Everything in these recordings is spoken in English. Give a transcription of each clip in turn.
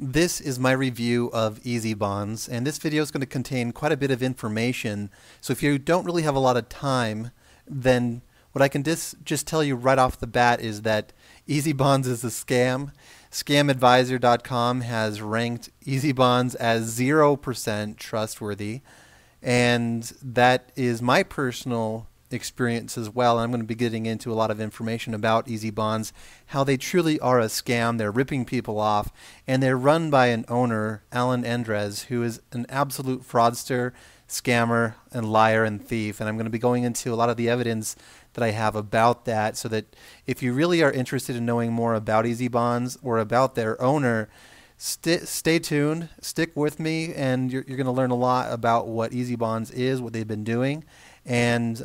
This is my review of EzyBonds, and this video is going to contain quite a bit of information. So if you don't really have a lot of time, then what I can just tell you right off the bat is that EzyBonds is a scam. ScamAdvisor.com has ranked EzyBonds as 0% trustworthy, and that is my personal experience as well. I'm going to be getting into a lot of information about EzyBonds, how they truly are a scam. They're ripping people off, and they're run by an owner, Allan Endresz, who is an absolute fraudster, scammer, and liar and thief. And I'm going to be going into a lot of the evidence that I have about that, so that if you really are interested in knowing more about EzyBonds or about their owner, stay tuned, stick with me, and you're going to learn a lot about what EzyBonds is, what they've been doing, and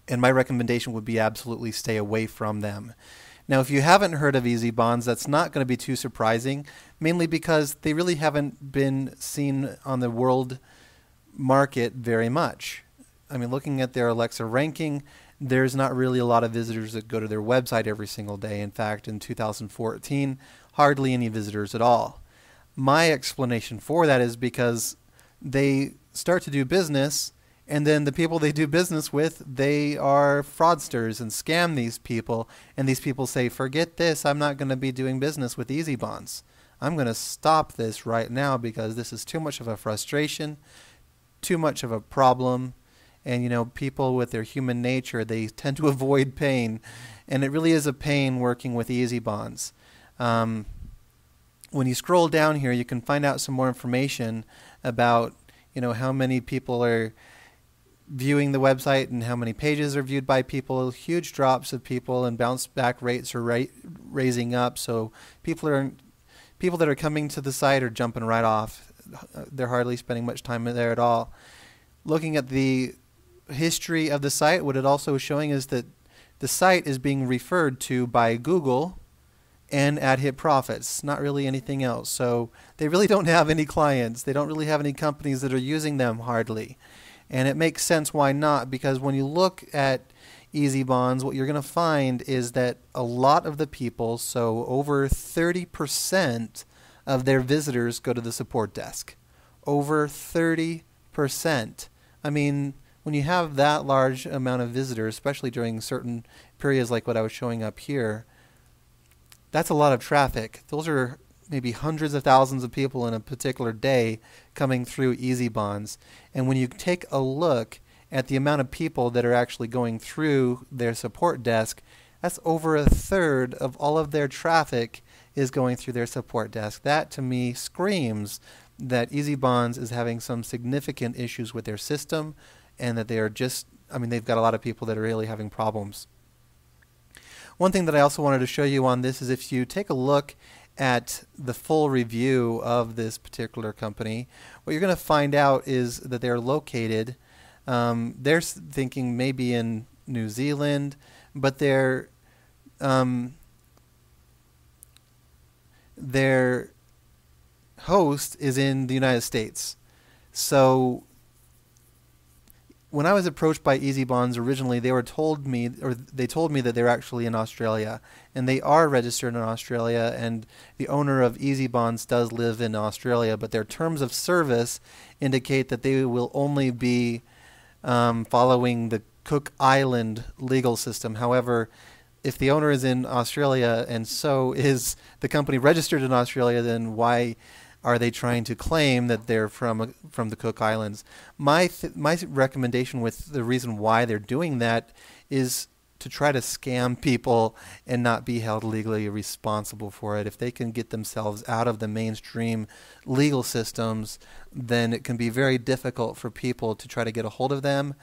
my recommendation would be absolutely stay away from them. Now, if you haven't heard of EzyBonds, that's not going to be too surprising, mainly because they really haven't been seen on the world market very much. I mean, looking at their Alexa ranking, there's not really a lot of visitors that go to their website every single day. In fact, in 2014, hardly any visitors at all. My explanation for that is because they start to do business, and then the people they do business with, they are fraudsters and scam these people, and these people say, forget this, I'm not going to be doing business with EzyBonds. I'm going to stop this right now because this is too much of a frustration, too much of a problem. And, you know, people with their human nature, they tend to avoid pain. And it really is a pain working with EzyBonds. When you scroll down here, you can find out some more information about, you know, how many people are viewing the website and how many pages are viewed by people. Huge drops of people, and bounce back rates are raising up. So people that are coming to the site are jumping right off. They're hardly spending much time there at all. Looking at the history of the site, what it also is showing is that the site is being referred to by Google and at Hit Profits, not really anything else. So they really don't have any clients. They don't really have any companies that are using them hardly. And it makes sense why not, because when you look at EzyBonds, what you're going to find is that a lot of the people, so over 30% of their visitors go to the support desk. Over 30%. I mean, when you have that large amount of visitors, especially during certain periods like what I was showing up here, that's a lot of traffic. Those are maybe hundreds of thousands of people in a particular day coming through EzyBonds. And when you take a look at the amount of people that are actually going through their support desk, that's over a third of all of their traffic is going through their support desk. That, to me, screams that EzyBonds is having some significant issues with their system, and that they are just, I mean, they've got a lot of people that are really having problems. One thing that I also wanted to show you on this is if you take a look at the full review of this particular company, what you're going to find out is that they're located, they're thinking maybe in New Zealand, but their host is in the United States. So when I was approached by EzyBonds originally, they told me that they're actually in Australia, and they are registered in Australia, and the owner of EzyBonds does live in Australia, but their terms of service indicate that they will only be following the Cook Island legal system. However, if the owner is in Australia and so is the company registered in Australia, then why are they trying to claim that they're from the Cook Islands? My recommendation with the reason why they're doing that is to try to scam people and not be held legally responsible for it. If they can get themselves out of the mainstream legal systems, then it can be very difficult for people to try to get a hold of them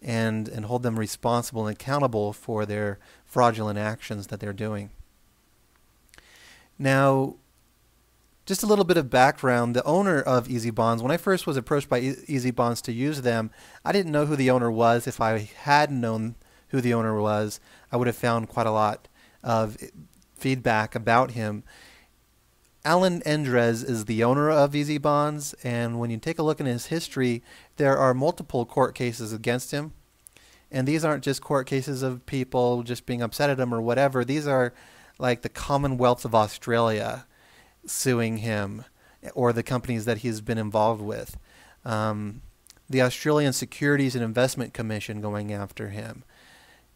and hold them responsible and accountable for their fraudulent actions that they're doing. Now, just a little bit of background. The owner of EzyBonds, when I first was approached by EzyBonds to use them, I didn't know who the owner was. If I had known who the owner was, I would have found quite a lot of feedback about him. Allan Endresz is the owner of EzyBonds, and when you take a look in his history, there are multiple court cases against him. And these aren't just court cases of people just being upset at him or whatever. These are like the Commonwealth of Australia. suing him or the companies that he's been involved with. The Australian Securities and Investment Commission going after him.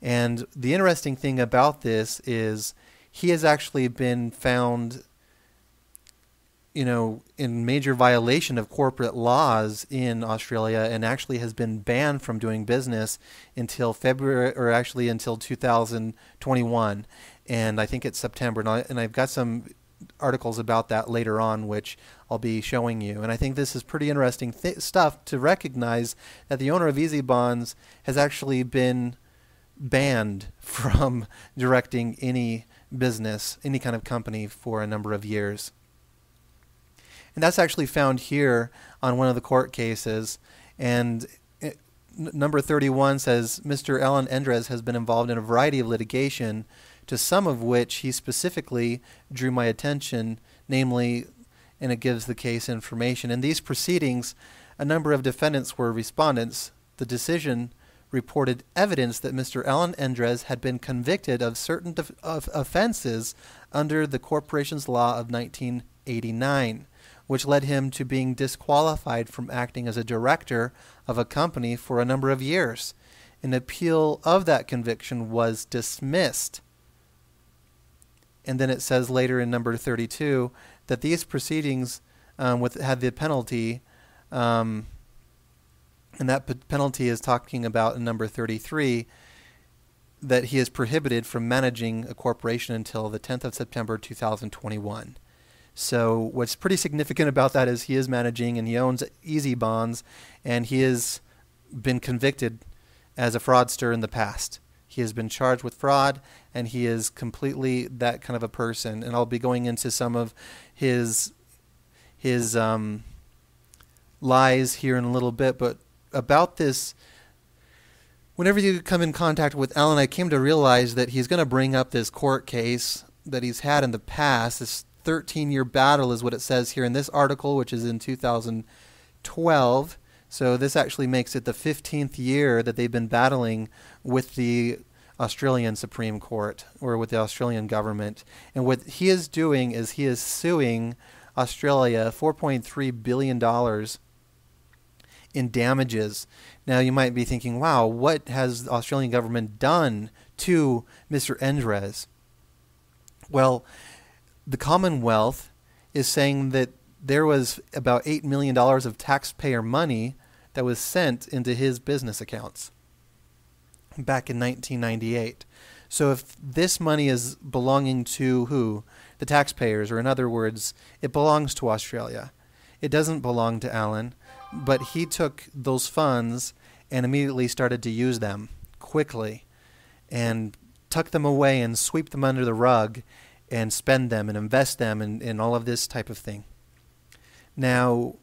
And the interesting thing about this is he has actually been found, in major violation of corporate laws in Australia, and actually has been banned from doing business until February, or actually until 2021. And I think it's September. And I've got some articles about that later on, which I'll be showing you. And I think this is pretty interesting stuff to recognize that the owner of EzyBonds has actually been banned from directing any business, any kind of company, for a number of years. And that's actually found here on one of the court cases. And number 31 says, Mr. Allan Endresz has been involved in a variety of litigation, to some of which he specifically drew my attention, namely, and it gives the case information. In these proceedings, a number of defendants were respondents. The decision reported evidence that Mr. Allan Endresz had been convicted of certain offenses under the corporation's law of 1989, which led him to being disqualified from acting as a director of a company for a number of years. An appeal of that conviction was dismissed. And then it says later in number 32 that these proceedings had the penalty, and that penalty is talking about in number 33, that he is prohibited from managing a corporation until the 10th of September 2021. So what's pretty significant about that is he is managing, and he owns EzyBonds, and he has been convicted as a fraudster in the past. He has been charged with fraud, and he is completely that kind of a person. And I'll be going into some of his lies here in a little bit. But about this, whenever you come in contact with Allan, I came to realize that he's going to bring up this court case that he's had in the past. This 13-year battle is what it says here in this article, which is in 2012. So this actually makes it the 15th year that they've been battling with the Australian Supreme Court, or with the Australian government. And what he is doing is he is suing Australia $4.3 billion in damages. Now you might be thinking, wow, what has the Australian government done to Mr. Endresz? Well, the Commonwealth is saying that there was about $8 million of taxpayer money that was sent into his business accounts back in 1998. So if this money is belonging to who? The taxpayers, or in other words, it belongs to Australia. It doesn't belong to Allan, but he took those funds and immediately started to use them quickly and tuck them away and sweep them under the rug and spend them and invest them in all of this type of thing. Now,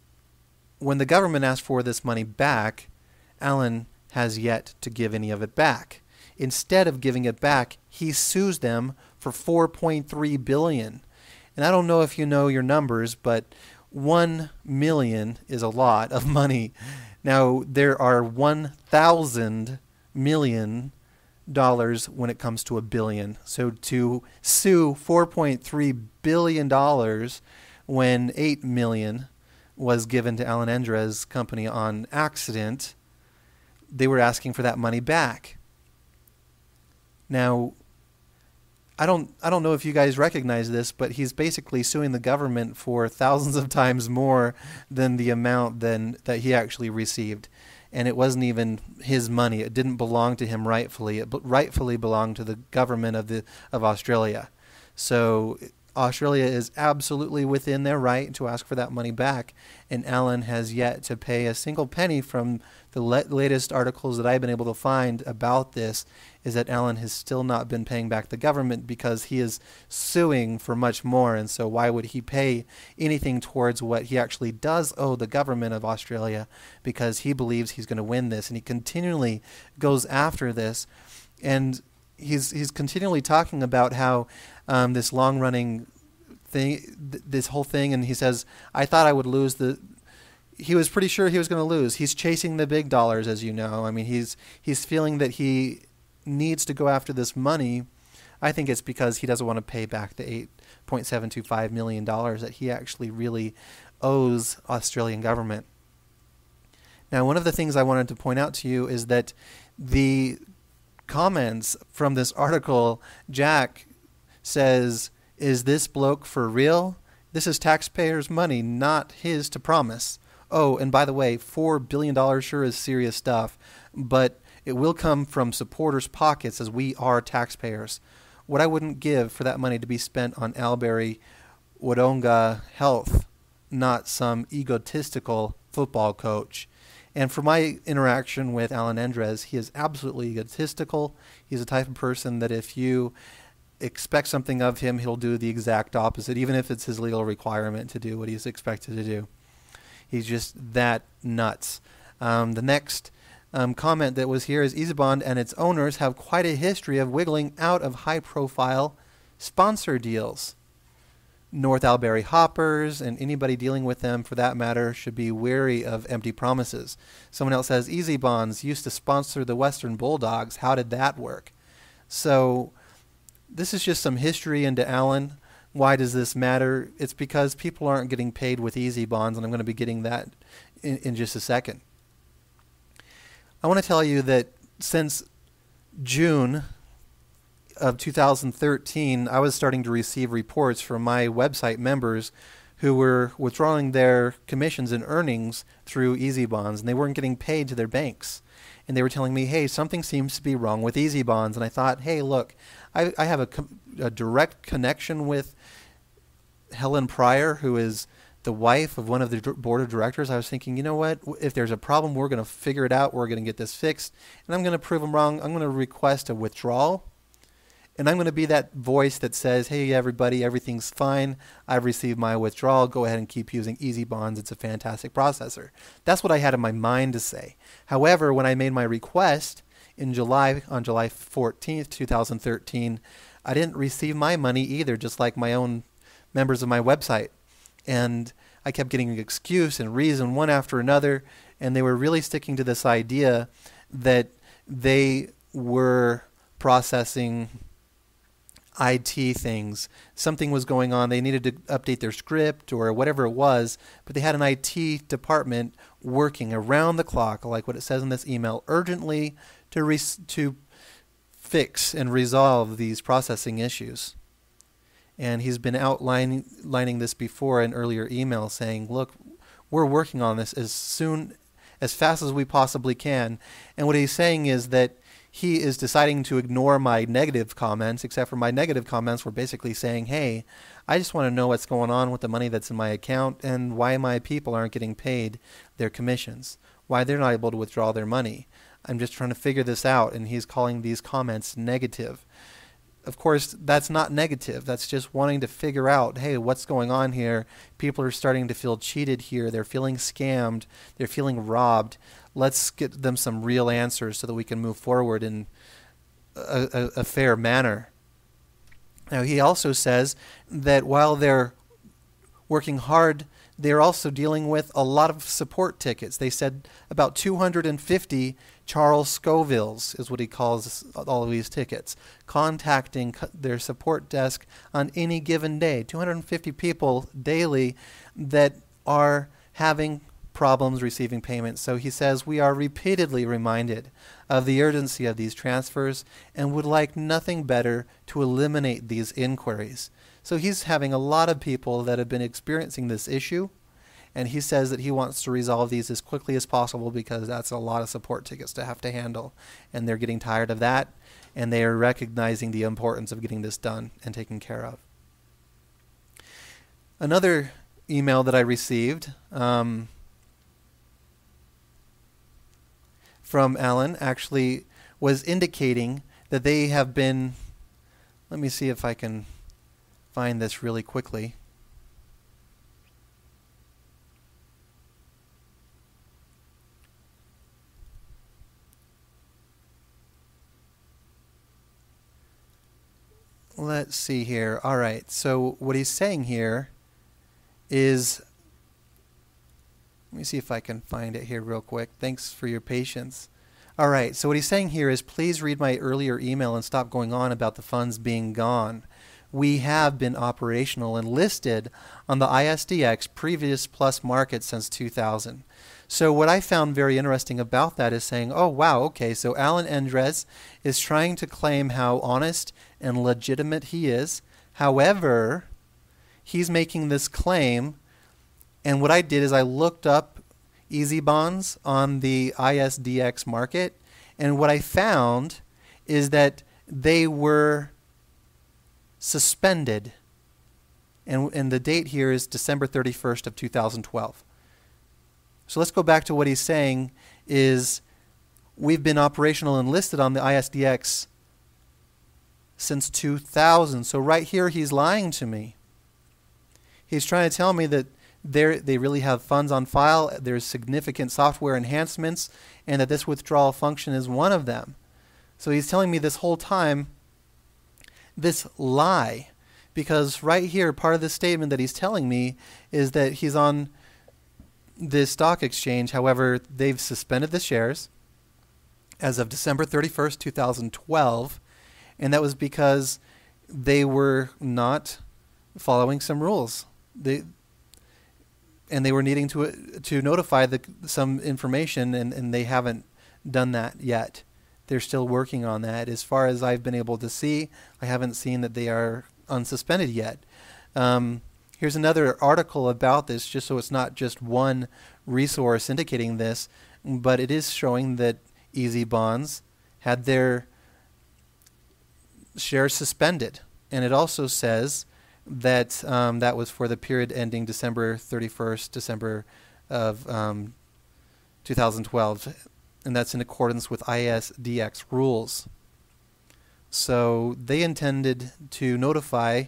when the government asked for this money back, Allan has yet to give any of it back. Instead of giving it back, he sues them for $4.3 billion. And I don't know if you know your numbers, but 1 million is a lot of money. Now, there are 1,000 million dollars when it comes to a billion. So to sue $4.3 billion when 8 million was given to Allan Endresz's company on accident, they were asking for that money back. Now, I don't know if you guys recognize this, but he's basically suing the government for thousands of times more than the amount that he actually received. And it wasn't even his money. It didn't belong to him rightfully. It rightfully belonged to the government of Australia. So Australia is absolutely within their right to ask for that money back, and Allan has yet to pay a single penny. From the latest articles that I've been able to find about this is that Allan has still not been paying back the government because he is suing for much more, and so why would he pay anything towards what he actually does owe the government of Australia, because he believes he's going to win this, and he continually goes after this. And he's continually talking about how this long-running thing, this whole thing, and he says, I thought I would lose he was pretty sure he was going to lose. He's chasing the big dollars, as you know. I mean, he's feeling that he needs to go after this money I think it's because he doesn't want to pay back the $8.725 million that he actually really owes Australian government. Now, one of the things I wanted to point out to you is that the comments from this article, Jack says, "Is this bloke for real? This is taxpayers' money, not his to promise. Oh, and by the way, $4 billion sure is serious stuff, but it will come from supporters' pockets as we are taxpayers. What I wouldn't give for that money to be spent on Albury Wodonga Health, not some egotistical football coach." And for my interaction with Allan Endresz, he is absolutely egotistical. He's the type of person that if you expect something of him, he'll do the exact opposite, even if it's his legal requirement to do what he's expected to do. He's just that nuts. The next comment that was here is EzyBond and its owners have quite a history of wiggling out of high-profile sponsor deals. North Albury Hoppers and anybody dealing with them, for that matter, should be wary of empty promises. Someone else says, EzyBonds used to sponsor the Western Bulldogs. How did that work? So this is just some history into Allan. Why does this matter? It's because people aren't getting paid with EzyBonds, and I'm going to be getting that in just a second. I want to tell you that since June of 2013, I was starting to receive reports from my website members who were withdrawing their commissions and earnings through EzyBonds, and they weren't getting paid to their banks. And they were telling me, hey, something seems to be wrong with EzyBonds. And I thought, hey, look, I have a direct connection with Helen Pryor, who is the wife of one of the board of directors. I was thinking, you know what, if there's a problem, we're going to figure it out. We're going to get this fixed. And I'm going to prove them wrong. I'm going to request a withdrawal. And I'm going to be that voice that says, hey, everybody, everything's fine. I've received my withdrawal. Go ahead and keep using EzyBonds. It's a fantastic processor. That's what I had in my mind to say. However, when I made my request in July, on July 14th, 2013, I didn't receive my money either, just like my own members of my website. And I kept getting an excuse and reason one after another. And they were really sticking to this idea that they were processing IT things. Something was going on. They needed to update their script or whatever it was, but they had an IT department working around the clock, like what it says in this email, urgently to fix and resolve these processing issues. And he's been outlining this before in earlier emails, saying, look, we're working on this as fast as we possibly can. And what he's saying is that he is deciding to ignore my negative comments, except for my negative comments were basically saying, hey, I just want to know what's going on with the money that's in my account and why my people aren't getting paid their commissions, why they're not able to withdraw their money. I'm just trying to figure this out, and he's calling these comments negative. Of course, that's not negative. That's just wanting to figure out, hey, what's going on here? People are starting to feel cheated here. They're feeling scammed. They're feeling robbed. Let's get them some real answers so that we can move forward in a fair manner. Now, he also says that while they're working hard, they're also dealing with a lot of support tickets. They said about 250 Charles Scovilles is what he calls all of these tickets, contacting their support desk on any given day. 250 people daily that are having problems receiving payments. So he says, we are repeatedly reminded of the urgency of these transfers and would like nothing better to eliminate these inquiries. So he's having a lot of people that have been experiencing this issue, and he says that he wants to resolve these as quickly as possible because that's a lot of support tickets to have to handle, and they're getting tired of that, and they are recognizing the importance of getting this done and taken care of. Another email that I received from Allan actually was indicating that they have been, let me see if I can find this really quickly. Let's see here. All right, so what he's saying here is, let me see if I can find it here real quick. Thanks for your patience. All right, so what he's saying here is please read my earlier email and stop going on about the funds being gone. We have been operational and listed on the ISDX previous plus market since 2000. So what I found very interesting about that is saying, oh wow, okay, so Allan Endresz is trying to claim how honest and legitimate he is. However, he's making this claim, and what I did is I looked up EzyBonds on the ISDX market, and what I found is that they were suspended, and the date here is December 31st of 2012. So let's go back to what he's saying is we've been operational and listed on the ISDX since 2000. So right here he's lying to me. He's trying to tell me that they really have funds on file, there's significant software enhancements, and that this withdrawal function is one of them. So he's telling me this whole time this lie, because right here part of the statement that he's telling me is that he's on this stock exchange. However, they've suspended the shares as of December 31st, 2012, and that was because they were not following some rules. They were needing to notify some information, and they haven't done that yet. They're still working on that. As far as I've been able to see, I haven't seen that they are unsuspended yet. Here's another article about this, just so it's not just one resource indicating this, but it is showing that EzyBonds had their shares suspended. And it also says that that was for the period ending December 31st, December of 2012. And that's in accordance with ISDX rules. So they intended to notify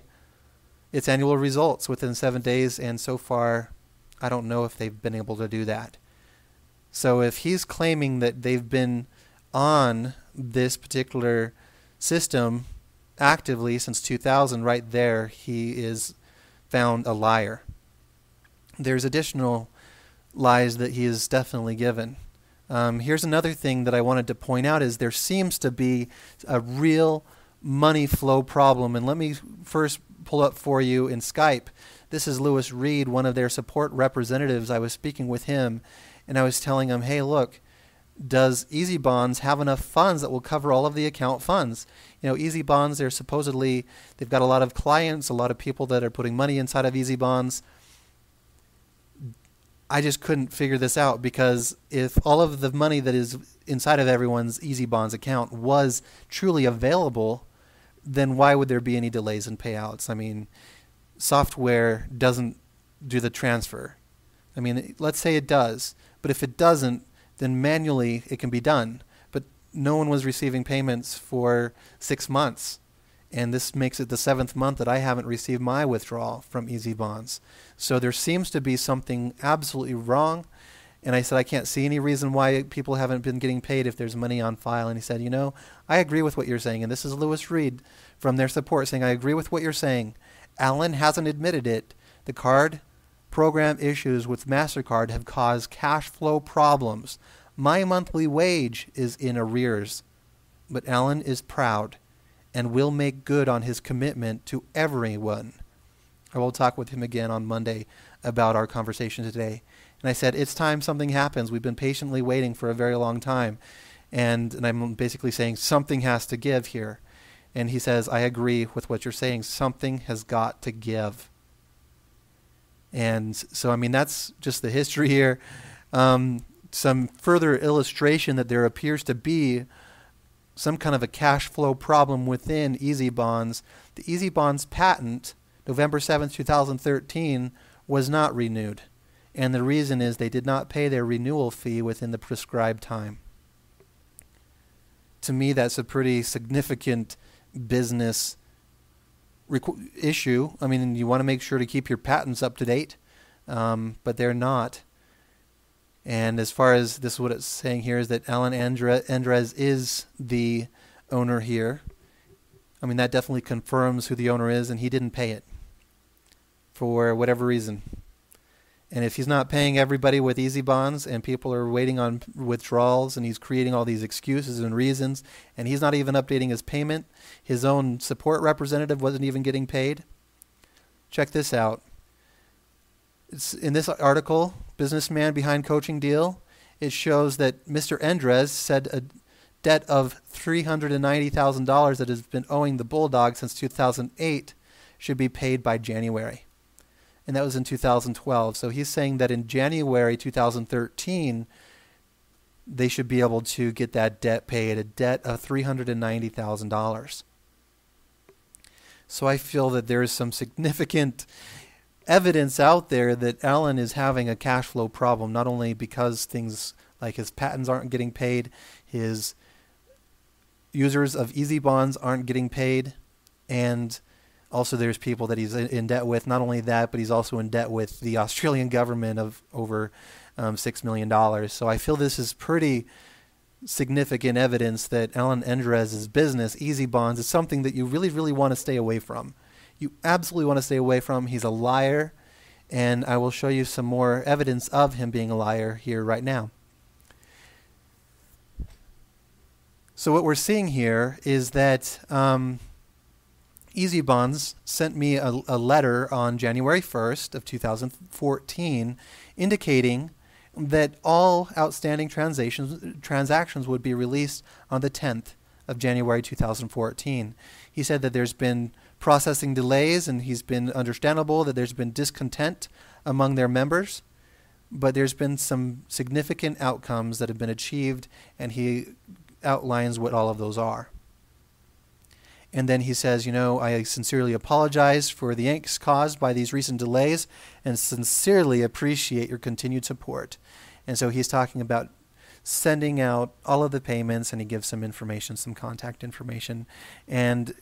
its annual results within 7 days, and so far I don't know if they've been able to do that. So if he's claiming that they've been on this particular system actively since 2000, right there he is found a liar. There's additional lies that he is definitely given. Here's another thing that I wanted to point out is there seems to be a real money flow problem. And let me first pull up for you in Skype. This is Lewis Reed, one of their support representatives. I was speaking with him, and I was telling him, hey, look, does EzyBonds have enough funds that will cover all of the account funds? You know, EzyBonds, they've got a lot of clients, a lot of people that are putting money inside of EzyBonds. I just couldn't figure this out, because if all of the money that is inside of everyone's EzyBonds account was truly available, then why would there be any delays in payouts? I mean, software doesn't do the transfer. I mean, let's say it does, but if it doesn't, then manually it can be done. But no one was receiving payments for 6 months. And this makes it the 7th month that I haven't received my withdrawal from EzyBonds. So there seems to be something absolutely wrong. And I said, I can't see any reason why people haven't been getting paid if there's money on file. And he said, you know, I agree with what you're saying. And this is Lewis Reed from their support saying, I agree with what you're saying. Allan hasn't admitted it. The card program issues with MasterCard have caused cash flow problems. My monthly wage is in arrears. But Allan is proud and will make good on his commitment to everyone. I will talk with him again on Monday about our conversation today. And I said, it's time something happens. We've been patiently waiting for a very long time. And I'm basically saying something has to give here. And he says, I agree with what you're saying. Something has got to give. And so, I mean, that's just the history here. Some further illustration that there appears to be some kind of a cash flow problem within EzyBonds. The EzyBonds patent, November 7th, 2013, was not renewed. And the reason is they did not pay their renewal fee within the prescribed time. To me, that's a pretty significant business issue. I mean, you want to make sure to keep your patents up to date, but they're not. And as far as this, what it's saying here is that Allan Endresz is the owner here. I mean, that definitely confirms who the owner is, and he didn't pay it for whatever reason. And if he's not paying everybody with EzyBonds and people are waiting on withdrawals and he's creating all these excuses and reasons and he's not even updating his payment, his own support representative wasn't even getting paid. Check this out. It's in this article, Businessman Behind Coaching Deal, it shows that Mr. Endresz said a debt of $390,000 that has been owing the Bulldog since 2008 should be paid by January. And that was in 2012. So he's saying that in January 2013, they should be able to get that debt paid, a debt of $390,000. So I feel that there is some significant evidence out there that Allan is having a cash flow problem, not only because things like his patents aren't getting paid, his users of EzyBonds aren't getting paid, and also there's people that he's in debt with. Not only that, but he's also in debt with the Australian government of over $6 million. So I feel this is pretty significant evidence that Allan Endresz's business, EzyBonds, is something that you really, really want to stay away from. You absolutely want to stay away from. He's a liar, and I will show you some more evidence of him being a liar here right now. So what we're seeing here is that EzyBonds sent me a letter on January 1st of 2014 indicating that all outstanding transactions would be released on the 10th of January 2014. He said that there's been processing delays, and he's been understandable that there's been discontent among their members, but there's been some significant outcomes that have been achieved, and he outlines what all of those are. And then he says, you know, I sincerely apologize for the angst caused by these recent delays and sincerely appreciate your continued support. And so he's talking about sending out all of the payments, and he gives some information, some contact information. And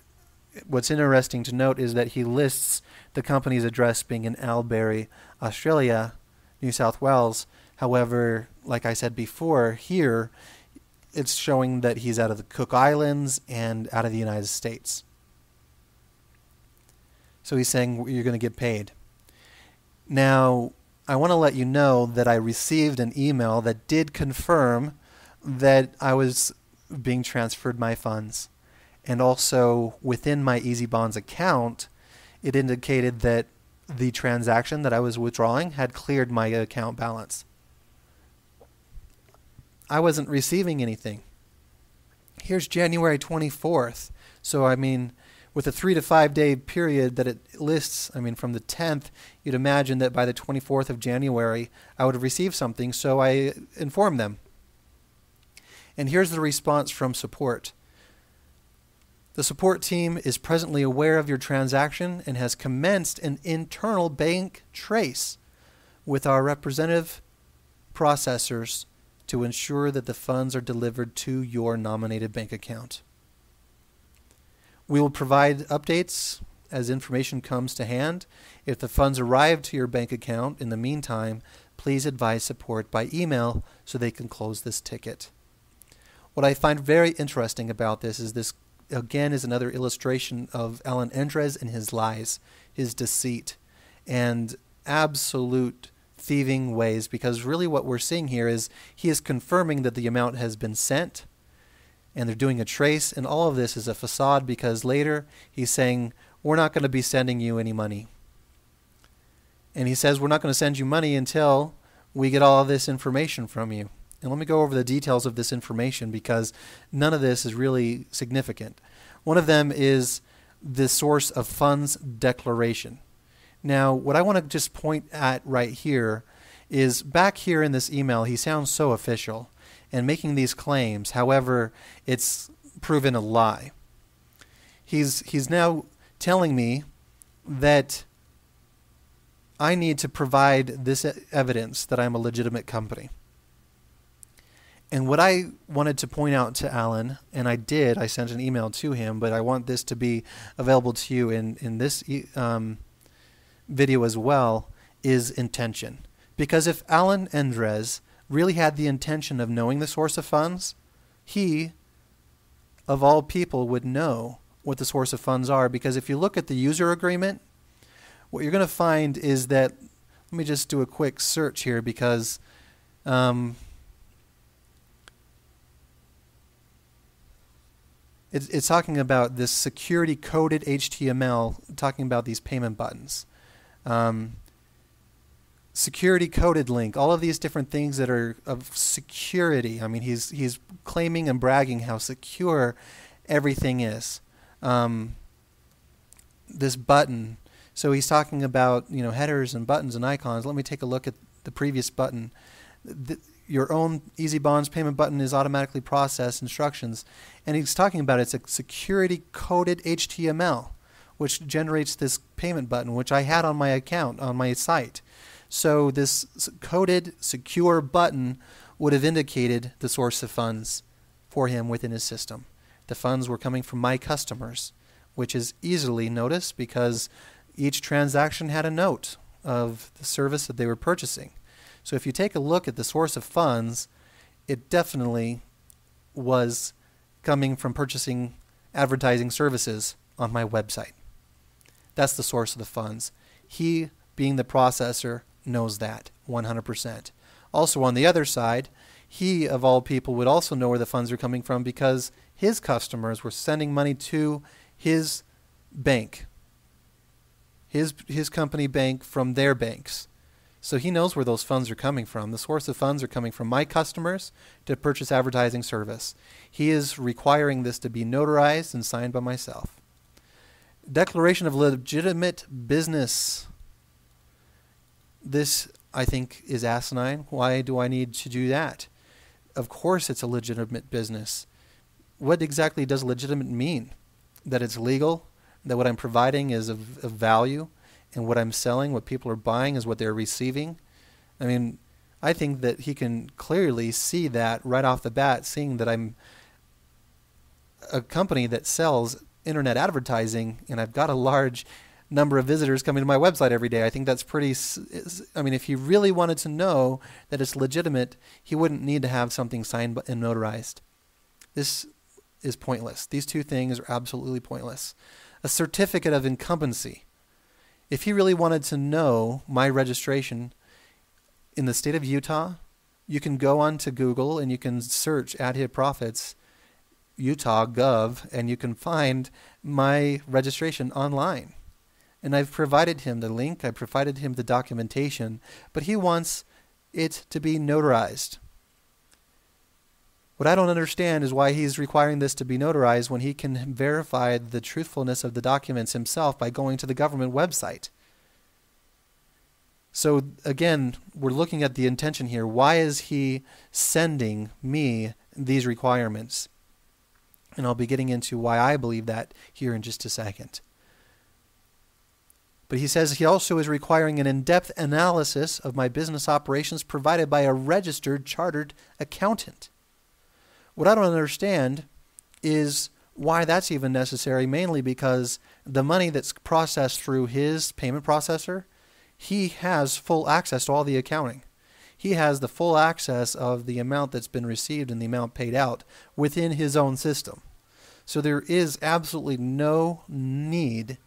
what's interesting to note is that he lists the company's address being in Albury, Australia, New South Wales. However, like I said before, here it's showing that he's out of the Cook Islands and out of the United States. So he's saying you're going to get paid. Now, I want to let you know that I received an email that did confirm that I was being transferred my funds. And also within my EzyBonds account, it indicated that the transaction that I was withdrawing had cleared my account balance. I wasn't receiving anything. Here's January 24th. So, I mean, with a 3 to 5 day period that it lists, I mean, from the 10th, you'd imagine that by the 24th of January, I would have received something. So I informed them. And here's the response from support. The support team is presently aware of your transaction and has commenced an internal bank trace with our representative processors to ensure that the funds are delivered to your nominated bank account. We will provide updates as information comes to hand. If the funds arrive to your bank account in the meantime, please advise support by email so they can close this ticket. What I find very interesting about this is this, again, is another illustration of Allan Endresz and his lies, his deceit, and absolute thieving ways, because really what we're seeing here is he is confirming that the amount has been sent, and they're doing a trace, and all of this is a facade, because later he's saying, we're not going to be sending you any money. And he says, we're not going to send you money until we get all of this information from you. And let me go over the details of this information, because none of this is really significant. One of them is the source of funds declaration. Now, what I want to just point at right here is back here in this email, he sounds so official and making these claims. However, it's proven a lie. He's now telling me that I need to provide this evidence that I'm a legitimate company. And what I wanted to point out to Allan, and I did, I sent an email to him, but I want this to be available to you in this video as well, is intention. Because if Allan Endresz really had the intention of knowing the source of funds, he, of all people, would know what the source of funds are. Because if you look at the user agreement, what you're going to find is that Let me just do a quick search here because it's talking about this security coded HTML, talking about these payment buttons. Security coded link, all of these different things that are of security. I mean, he's claiming and bragging how secure everything is. This button, so he's talking about, you know, headers and buttons and icons. Let me take a look at the previous button. Your own EzyBonds payment button is automatically processed instructions, and he's talking about it's a security coded HTML which generates this payment button, which I had on my account on my site. So this coded secure button would have indicated the source of funds for him within his system. The funds were coming from my customers, which is easily noticed because each transaction had a note of the service that they were purchasing. So if you take a look at the source of funds, it definitely was coming from purchasing advertising services on my website. That's the source of the funds. He, being the processor, knows that 100%. Also on the other side, he of all people would also know where the funds are coming from because his customers were sending money to his bank, his company bank from their banks. So he knows where those funds are coming from. The source of funds are coming from my customers to purchase advertising service. He is requiring this to be notarized and signed by myself. Declaration of legitimate business. This, I think, is asinine. Why do I need to do that? Of course it's a legitimate business. What exactly does legitimate mean? That it's legal? That what I'm providing is of value? And what I'm selling, what people are buying, is what they're receiving? I mean, I think that he can clearly see that right off the bat, seeing that I'm a company that sells internet advertising and I've got a large number of visitors coming to my website every day. I think that's pretty, I mean, if he really wanted to know that it's legitimate, he wouldn't need to have something signed and notarized. This is pointless. These two things are absolutely pointless. A certificate of incumbency. If he really wanted to know my registration in the state of Utah, you can go onto Google and you can search Ad Profits Utah Gov and you can find my registration online. And I've provided him the link, I provided him the documentation, but he wants it to be notarized. What I don't understand is why he's requiring this to be notarized when he can verify the truthfulness of the documents himself by going to the government website. So again, we're looking at the intention here. Why is he sending me these requirements? And I'll be getting into why I believe that here in just a second. But he says he also is requiring an in-depth analysis of my business operations provided by a registered chartered accountant. What I don't understand is why that's even necessary, mainly because the money that's processed through his payment processor, he has full access to all the accounting. He has the full access of the amount that's been received and the amount paid out within his own system. So there is absolutely no need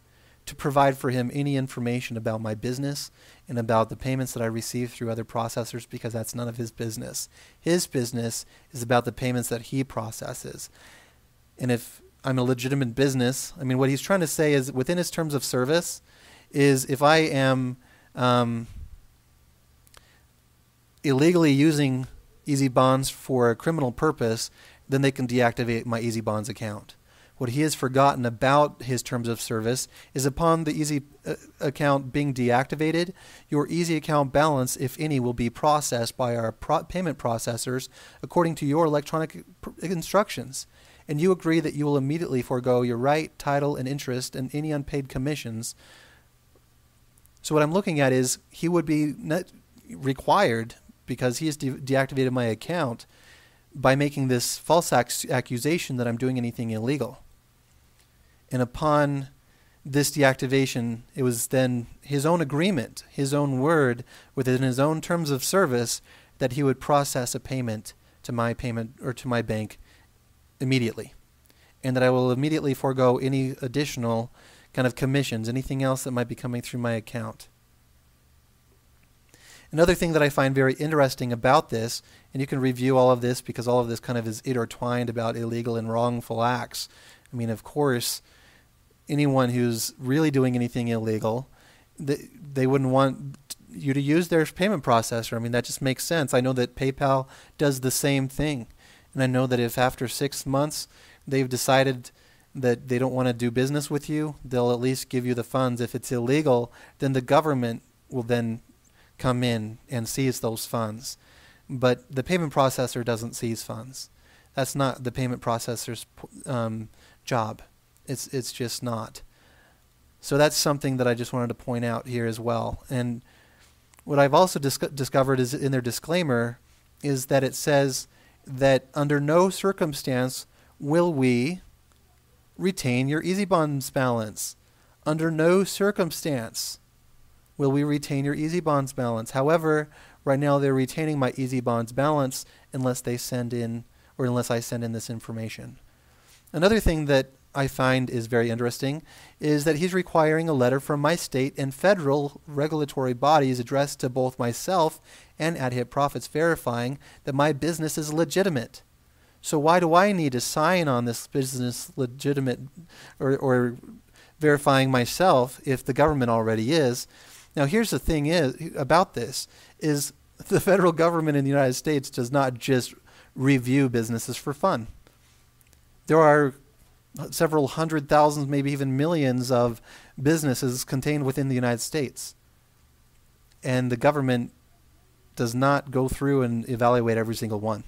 to provide for him any information about my business and about the payments that I receive through other processors, because that's none of his business. His business is about the payments that he processes. And if I'm a legitimate business, I mean, what he's trying to say is within his terms of service is if I am illegally using EzyBonds for a criminal purpose, then they can deactivate my EzyBonds account. What he has forgotten about his terms of service is upon the Ezy account being deactivated, your Ezy account balance, if any, will be processed by our payment processors according to your electronic instructions. And you agree that you will immediately forego your right, title, and interest and any unpaid commissions. So what I'm looking at is he would be required, because he has deactivated my account, by making this false accusation that I'm doing anything illegal. And upon this deactivation, it was then his own agreement, his own word, within his own terms of service, that he would process a payment to my bank immediately. And that I will immediately forego any additional kind of commissions, anything else that might be coming through my account. Another thing that I find very interesting about this, and you can review all of this because all of this kind of is intertwined about illegal and wrongful acts. I mean, of course, anyone who's really doing anything illegal, they wouldn't want you to use their payment processor. I mean, that just makes sense. I know that PayPal does the same thing. And I know that if after 6 months they've decided that they don't want to do business with you, they'll at least give you the funds. If it's illegal, then the government will then come in and seize those funds. But the payment processor doesn't seize funds. That's not the payment processor's job. It's just not. So that's something that I just wanted to point out here as well. And what I've also discovered is in their disclaimer is that it says that under no circumstance will we retain your EzyBonds balance. Under no circumstance will we retain your EzyBonds balance. However, right now they're retaining my EzyBonds balance unless they send in, or unless I send in this information. Another thing that I find is very interesting is that he's requiring a letter from my state and federal regulatory bodies addressed to both myself and AdHit Profits verifying that my business is legitimate. So why do I need to sign on this business legitimate or verifying myself if the government already is? Now here's the thing is about this is the federal government in the United States does not just review businesses for fun. There are several hundred thousands, maybe even millions of businesses contained within the United States. And the government does not go through and evaluate every single one.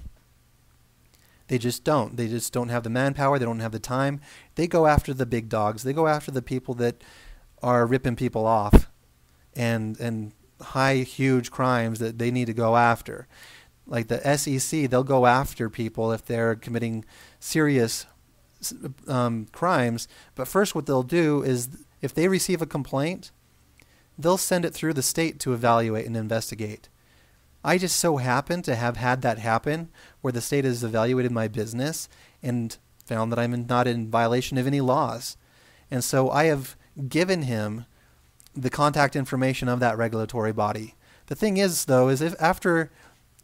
They just don't. They just don't have the manpower. They don't have the time. They go after the big dogs. They go after the people that are ripping people off and high, huge crimes that they need to go after. Like the SEC, they'll go after people if they're committing serious crimes, but first what they'll do is if they receive a complaint, they'll send it through the state to evaluate and investigate. I just so happen to have had that happen where the state has evaluated my business and found that I'm not in violation of any laws. And so I have given him the contact information of that regulatory body. The thing is, though, is if after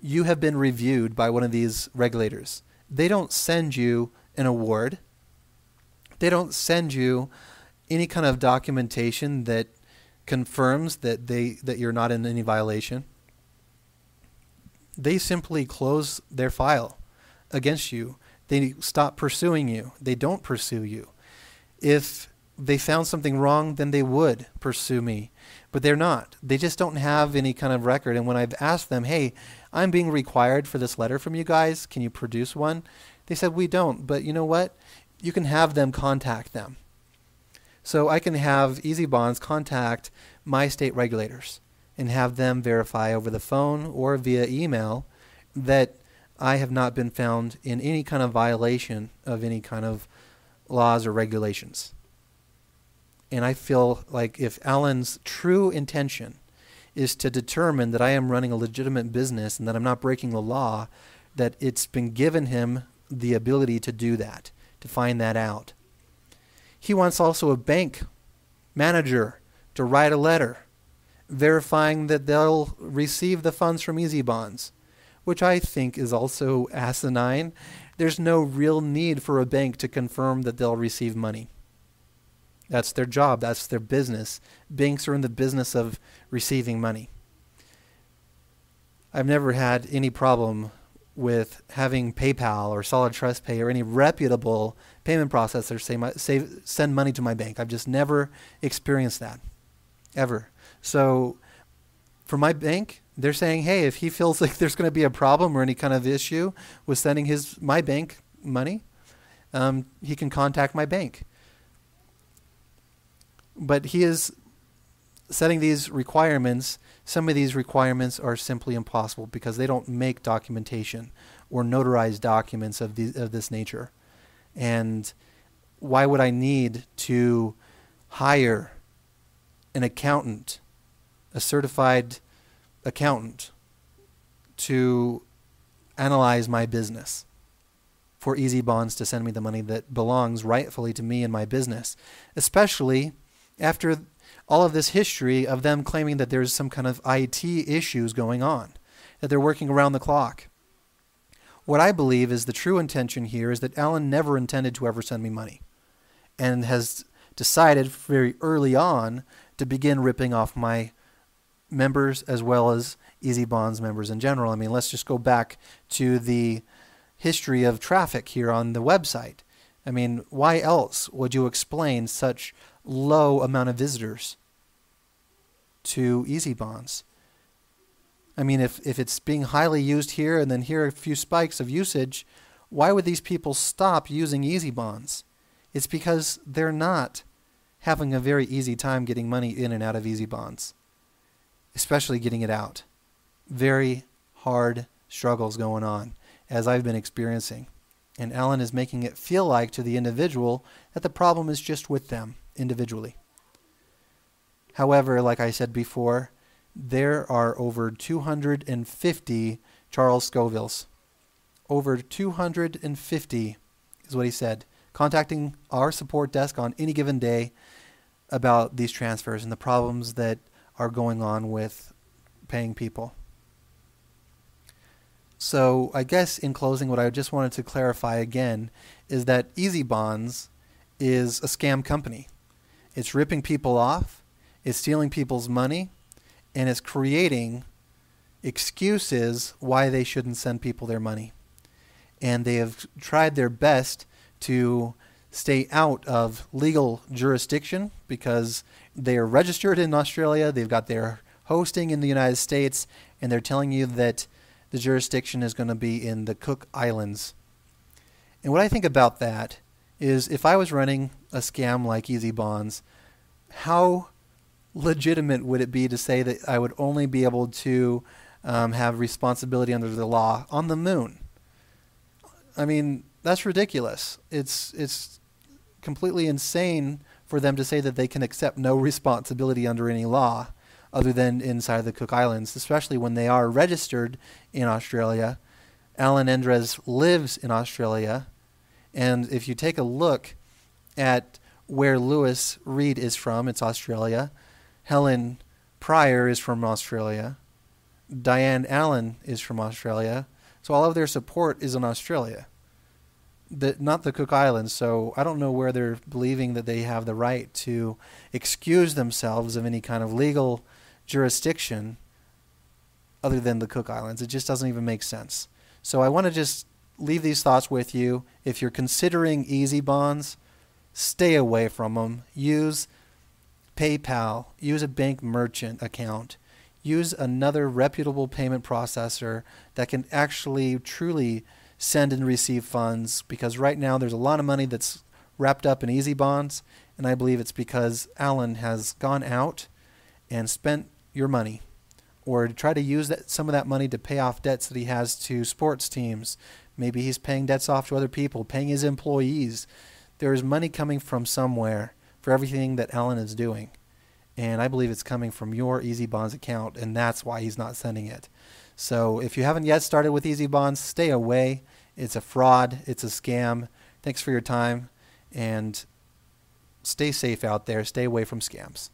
you have been reviewed by one of these regulators, they don't send you an award. They don't send you any kind of documentation that confirms that you're not in any violation. They simply close their file against you. They stop pursuing you. They don't pursue you. If they found something wrong, then they would pursue me. But they're not. They just don't have any kind of record. And when I've asked them, hey, I'm being required for this letter from you guys, can you produce one? They said, we don't. But you know what? You can have them contact them. So I can have EzyBonds contact my state regulators and have them verify over the phone or via email that I have not been found in any kind of violation of any kind of laws or regulations. And I feel like if Allan's true intention is to determine that I am running a legitimate business and that I'm not breaking the law, that it's been given him the ability to do that, to find that out. He wants also a bank manager to write a letter verifying that they'll receive the funds from EzyBonds, which I think is also asinine. There's no real need for a bank to confirm that they'll receive money. That's their job. That's their business. Banks are in the business of receiving money. I've never had any problem with having PayPal or Solid Trust Pay or any reputable payment processor send money to my bank. I've just never experienced that, ever. So for my bank, they're saying, hey, if he feels like there's going to be a problem or any kind of issue with sending my bank money, he can contact my bank. But he is setting these requirements. Some of these requirements are simply impossible because they don't make documentation or notarized documents of this nature. And why would I need to hire an accountant, a certified accountant, to analyze my business for EzyBonds to send me the money that belongs rightfully to me and my business, especially after all of this history of them claiming that there's some kind of IT issues going on, that they're working around the clock. What I believe is the true intention here is that Allan never intended to ever send me money, and has decided very early on to begin ripping off my members as well as EzyBonds members in general. I mean, let's just go back to the history of traffic here on the website. I mean, why else would you explain such low amount of visitors to EzyBonds? I mean, if it's being highly used here and then here are a few spikes of usage, why would these people stop using EzyBonds? It's because they're not having a very easy time getting money in and out of EzyBonds, especially getting it out. Very hard struggles going on, as I've been experiencing. And Allan is making it feel like to the individual that the problem is just with them individually. However, like I said before, there are over 250 Charles Scovilles. Over 250 is what he said, contacting our support desk on any given day about these transfers and the problems that are going on with paying people. So I guess in closing, what I just wanted to clarify again is that EzyBonds is a scam company. It's ripping people off, it's stealing people's money, and it's creating excuses why they shouldn't send people their money. And they have tried their best to stay out of legal jurisdiction because they are registered in Australia, they've got their hosting in the United States, and they're telling you that the jurisdiction is going to be in the Cook Islands. And what I think about that is, if I was running a scam like EzyBonds, how legitimate would it be to say that I would only be able to have responsibility under the law on the moon? I mean, that's ridiculous. It's completely insane for them to say that they can accept no responsibility under any law other than inside the Cook Islands, especially when they are registered in Australia. Allan Endresz lives in Australia, and if you take a look at where Lewis Reed is from, it's Australia. Helen Pryor is from Australia. Diane Allen is from Australia. So all of their support is in Australia, not the Cook Islands. So I don't know where they're believing that they have the right to excuse themselves of any kind of legal jurisdiction other than the Cook Islands. It just doesn't even make sense. So I want to just leave these thoughts with you. If you're considering EzyBonds, stay away from them. Use PayPal. Use a bank merchant account. Use another reputable payment processor that can actually truly send and receive funds, because right now there's a lot of money that's wrapped up in EzyBonds, and I believe it's because Allan has gone out and spent your money, or try to use some of that money to pay off debts that he has to sports teams. Maybe he's paying debts off to other people, paying his employees. There is money coming from somewhere for everything that Allan is doing, and I believe it's coming from your EzyBonds account, and that's why he's not sending it. So if you haven't yet started with EzyBonds, stay away. It's a fraud. It's a scam. Thanks for your time, and stay safe out there. Stay away from scams.